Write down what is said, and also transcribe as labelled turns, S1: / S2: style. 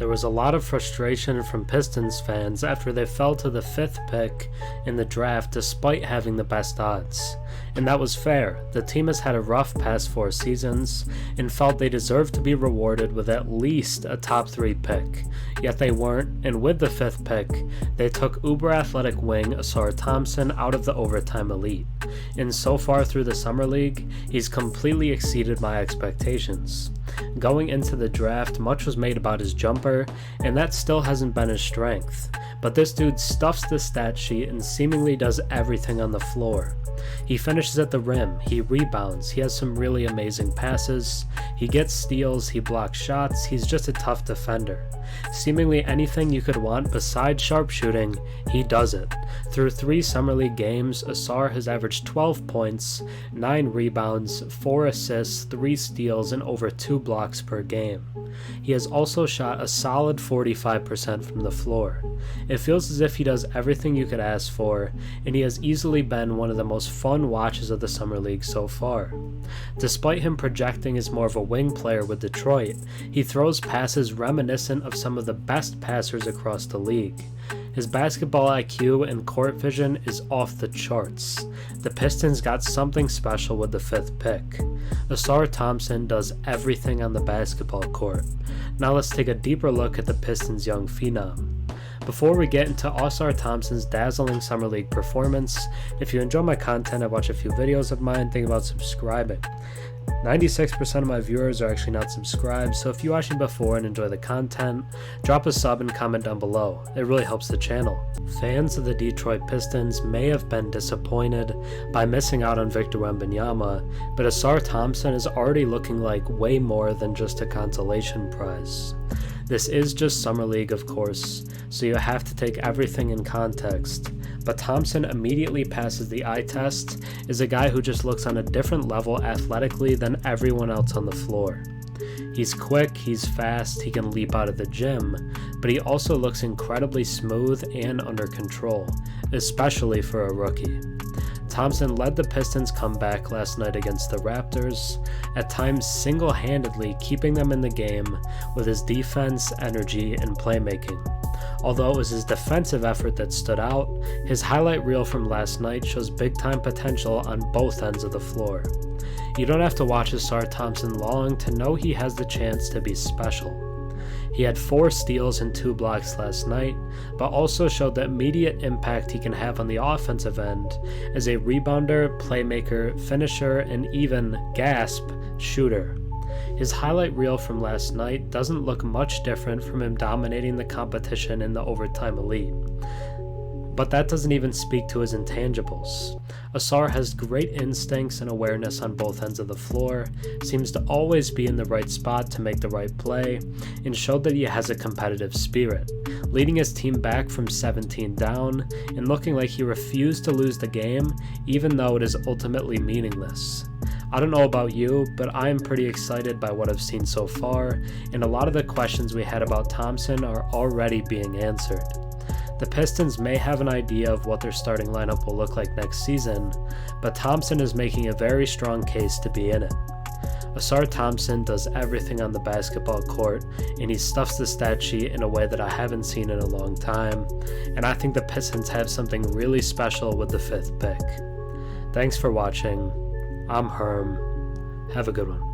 S1: There was a lot of frustration from Pistons fans after they fell to the 5th pick in the draft despite having the best odds. And that was fair. The team has had a rough past 4 seasons and felt they deserved to be rewarded with at least a top 3 pick. Yet they weren't, and with the 5th pick, they took uber-athletic wing Ausar Thompson out of the overtime elite. And so far through the Summer League, he's completely exceeded my expectations. Going into the draft, much was made about his jumper, and that still hasn't been his strength. But this dude stuffs the stat sheet and seemingly does everything on the floor. He finishes at the rim, he rebounds, he has some really amazing passes, he gets steals, he blocks shots, he's just a tough defender. Seemingly anything you could want besides sharpshooting, he does it. Through 3 Summer League games, Ausar has averaged 12 points, 9 rebounds, 4 assists, 3 steals, and over 2 blocks per game. He has also shot a solid 45% from the floor. It feels as if he does everything you could ask for, and he has easily been one of the most fun watches of the Summer League so far. Despite him projecting as more of a wing player with Detroit, he throws passes reminiscent of some of the best passers across the league. His basketball IQ and court vision is off the charts. The Pistons got something special with the 5th pick. Ausar Thompson does everything on the basketball court. Now let's take a deeper look at the Pistons' young phenom. Before we get into Ausar Thompson's dazzling Summer League performance, if you enjoy my content, I watch a few videos of mine, think about subscribing. 96% of my viewers are actually not subscribed, so if you watched me before and enjoy the content, drop a sub and comment down below. It really helps the channel. Fans of the Detroit Pistons may have been disappointed by missing out on Victor Wembanyama, but Ausar Thompson is already looking like way more than just a consolation prize. This is just Summer League, of course, so you have to take everything in context, but Thompson immediately passes the eye test as a guy who just looks on a different level athletically than everyone else on the floor. He's quick, he's fast, he can leap out of the gym, but he also looks incredibly smooth and under control, especially for a rookie. Thompson led the Pistons' comeback last night against the Raptors, at times single-handedly keeping them in the game with his defense, energy, and playmaking. Although it was his defensive effort that stood out, his highlight reel from last night shows big-time potential on both ends of the floor. You don't have to watch Ausar Thompson long to know he has the chance to be special. He had 4 steals and 2 blocks last night, but also showed the immediate impact he can have on the offensive end as a rebounder, playmaker, finisher, and even, gasp, shooter. His highlight reel from last night doesn't look much different from him dominating the competition in the overtime elite. But that doesn't even speak to his intangibles. Ausar has great instincts and awareness on both ends of the floor, seems to always be in the right spot to make the right play, and showed that he has a competitive spirit, leading his team back from 17 down and looking like he refused to lose the game even though it is ultimately meaningless. I don't know about you, but I am pretty excited by what I've seen so far, and a lot of the questions we had about Thompson are already being answered. The Pistons may have an idea of what their starting lineup will look like next season, but Thompson is making a very strong case to be in it. Ausar Thompson does everything on the basketball court, and he stuffs the stat sheet in a way that I haven't seen in a long time, and I think the Pistons have something really special with the 5th pick. Thanks for watching. I'm Herm. Have a good one.